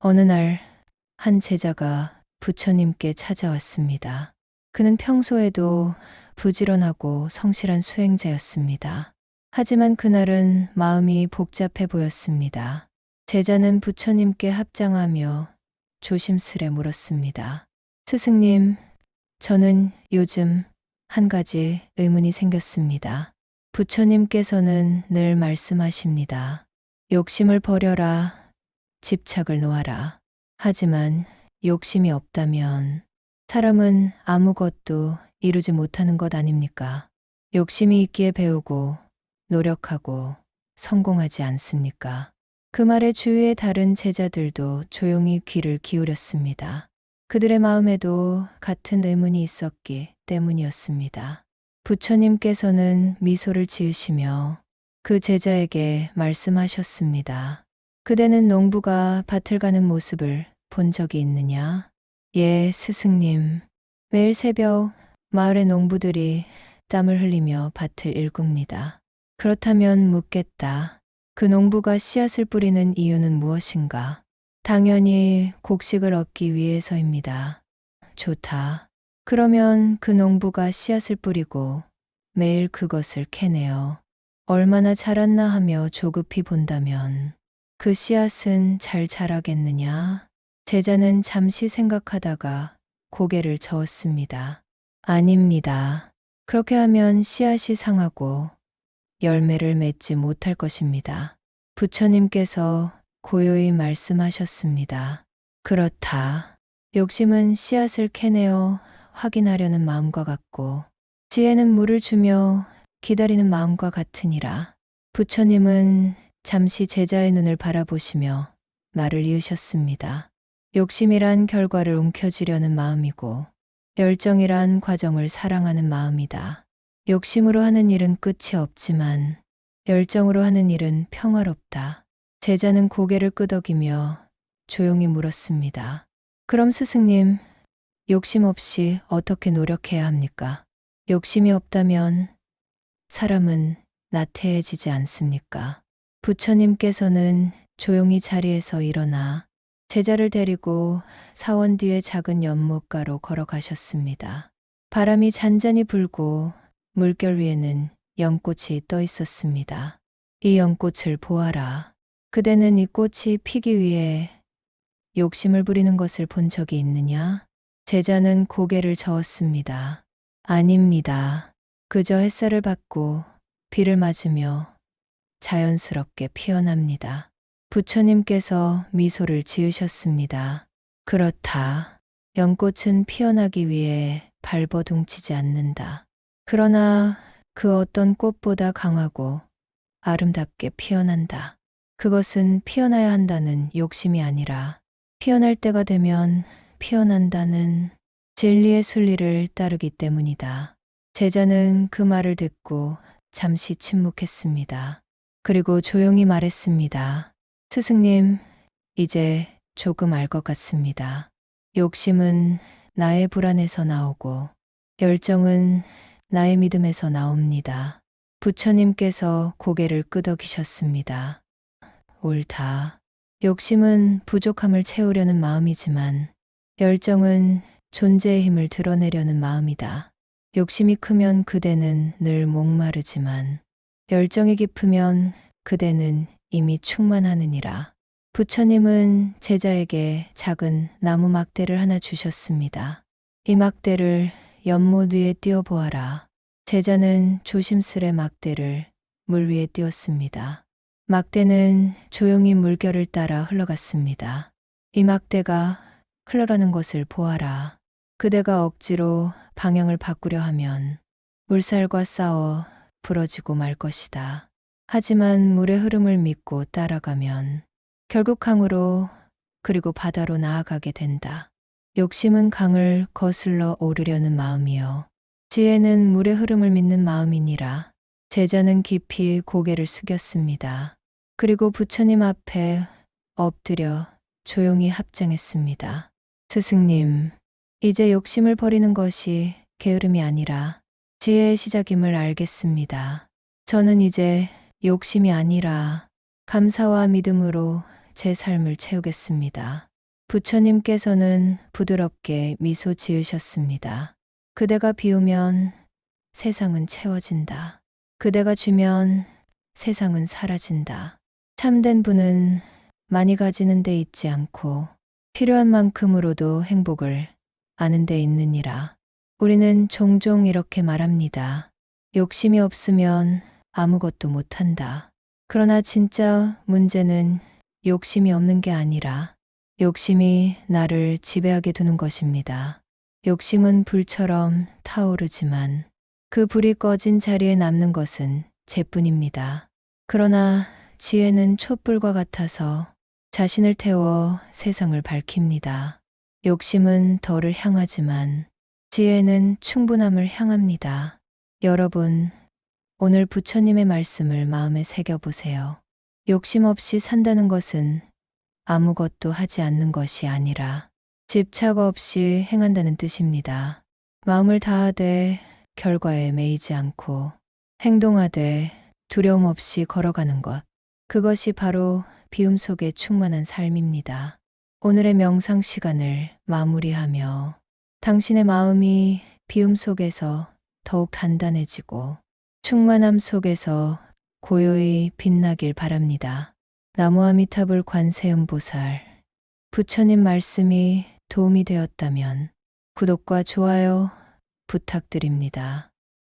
어느 날 한 제자가 부처님께 찾아왔습니다. 그는 평소에도 부지런하고 성실한 수행자였습니다. 하지만 그날은 마음이 복잡해 보였습니다. 제자는 부처님께 합장하며 조심스레 물었습니다. 스승님, 저는 요즘 한 가지 의문이 생겼습니다. 부처님께서는 늘 말씀하십니다. 욕심을 버려라, 집착을 놓아라. 하지만 욕심이 없다면 사람은 아무것도 이루지 못하는 것 아닙니까? 욕심이 있기에 배우고 노력하고 성공하지 않습니까? 그 말에 주위의 다른 제자들도 조용히 귀를 기울였습니다. 그들의 마음에도 같은 의문이 있었기 때문이었습니다. 부처님께서는 미소를 지으시며 그 제자에게 말씀하셨습니다. 그대는 농부가 밭을 가는 모습을 본 적이 있느냐? 예, 스승님. 매일 새벽 마을의 농부들이 땀을 흘리며 밭을 일굽니다. 그렇다면 묻겠다. 그 농부가 씨앗을 뿌리는 이유는 무엇인가? 당연히 곡식을 얻기 위해서입니다. 좋다. 그러면 그 농부가 씨앗을 뿌리고 매일 그것을 캐내어 얼마나 자랐나 하며 조급히 본다면 그 씨앗은 잘 자라겠느냐? 제자는 잠시 생각하다가 고개를 저었습니다. 아닙니다. 그렇게 하면 씨앗이 상하고 열매를 맺지 못할 것입니다. 부처님께서 고요히 말씀하셨습니다. 그렇다. 욕심은 씨앗을 캐내어 확인하려는 마음과 같고 지혜는 물을 주며 기다리는 마음과 같으니라. 부처님은 잠시 제자의 눈을 바라보시며 말을 이으셨습니다. 욕심이란 결과를 움켜쥐려는 마음이고 열정이란 과정을 사랑하는 마음이다. 욕심으로 하는 일은 끝이 없지만 열정으로 하는 일은 평화롭다. 제자는 고개를 끄덕이며 조용히 물었습니다. 그럼 스승님, 욕심 없이 어떻게 노력해야 합니까? 욕심이 없다면 사람은 나태해지지 않습니까? 부처님께서는 조용히 자리에서 일어나 제자를 데리고 사원 뒤의 작은 연못가로 걸어가셨습니다. 바람이 잔잔히 불고 물결 위에는 연꽃이 떠 있었습니다. 이 연꽃을 보아라. 그대는 이 꽃이 피기 위해 욕심을 부리는 것을 본 적이 있느냐? 제자는 고개를 저었습니다. 아닙니다. 그저 햇살을 받고 비를 맞으며 자연스럽게 피어납니다. 부처님께서 미소를 지으셨습니다. 그렇다. 연꽃은 피어나기 위해 발버둥치지 않는다. 그러나 그 어떤 꽃보다 강하고 아름답게 피어난다. 그것은 피어나야 한다는 욕심이 아니라 피어날 때가 되면 피어난다는 진리의 순리를 따르기 때문이다. 제자는 그 말을 듣고 잠시 침묵했습니다. 그리고 조용히 말했습니다. 스승님, 이제 조금 알 것 같습니다. 욕심은 나의 불안에서 나오고 열정은 나의 믿음에서 나옵니다. 부처님께서 고개를 끄덕이셨습니다. 옳다. 욕심은 부족함을 채우려는 마음이지만 열정은 존재의 힘을 드러내려는 마음이다. 욕심이 크면 그대는 늘 목마르지만 열정이 깊으면 그대는 이미 충만하느니라. 부처님은 제자에게 작은 나무 막대를 하나 주셨습니다. 이 막대를 연못 위에 띄워 보아라. 제자는 조심스레 막대를 물 위에 띄웠습니다. 막대는 조용히 물결을 따라 흘러갔습니다. 이 막대가 흘러가는 것을 보아라. 그대가 억지로 방향을 바꾸려 하면 물살과 싸워 부러지고 말 것이다. 하지만 물의 흐름을 믿고 따라가면 결국 강으로 그리고 바다로 나아가게 된다. 욕심은 강을 거슬러 오르려는 마음이요. 지혜는 물의 흐름을 믿는 마음이니라. 제자는 깊이 고개를 숙였습니다. 그리고 부처님 앞에 엎드려 조용히 합장했습니다. 스승님, 이제 욕심을 버리는 것이 게으름이 아니라 지혜의 시작임을 알겠습니다. 저는 이제 욕심이 아니라 감사와 믿음으로 제 삶을 채우겠습니다. 부처님께서는 부드럽게 미소 지으셨습니다. 그대가 비우면 세상은 채워진다. 그대가 주면 세상은 사라진다. 참된 분은 많이 가지는 데 있지 않고 필요한 만큼으로도 행복을 아는 데 있느니라. 우리는 종종 이렇게 말합니다. 욕심이 없으면 아무것도 못한다. 그러나 진짜 문제는 욕심이 없는 게 아니라 욕심이 나를 지배하게 두는 것입니다. 욕심은 불처럼 타오르지만 그 불이 꺼진 자리에 남는 것은 재뿐입니다. 그러나 지혜는 촛불과 같아서 자신을 태워 세상을 밝힙니다. 욕심은 덜을 향하지만 지혜는 충분함을 향합니다. 여러분, 오늘 부처님의 말씀을 마음에 새겨보세요. 욕심 없이 산다는 것은 아무것도 하지 않는 것이 아니라 집착 없이 행한다는 뜻입니다. 마음을 다하되 결과에 매이지 않고 행동하되 두려움 없이 걸어가는 것. 그것이 바로 비움 속에 충만한 삶입니다. 오늘의 명상 시간을 마무리하며 당신의 마음이 비움 속에서 더욱 단단해지고 충만함 속에서 고요히 빛나길 바랍니다. 나무아미타불 관세음보살, 부처님 말씀이 도움이 되었다면 구독과 좋아요 부탁드립니다.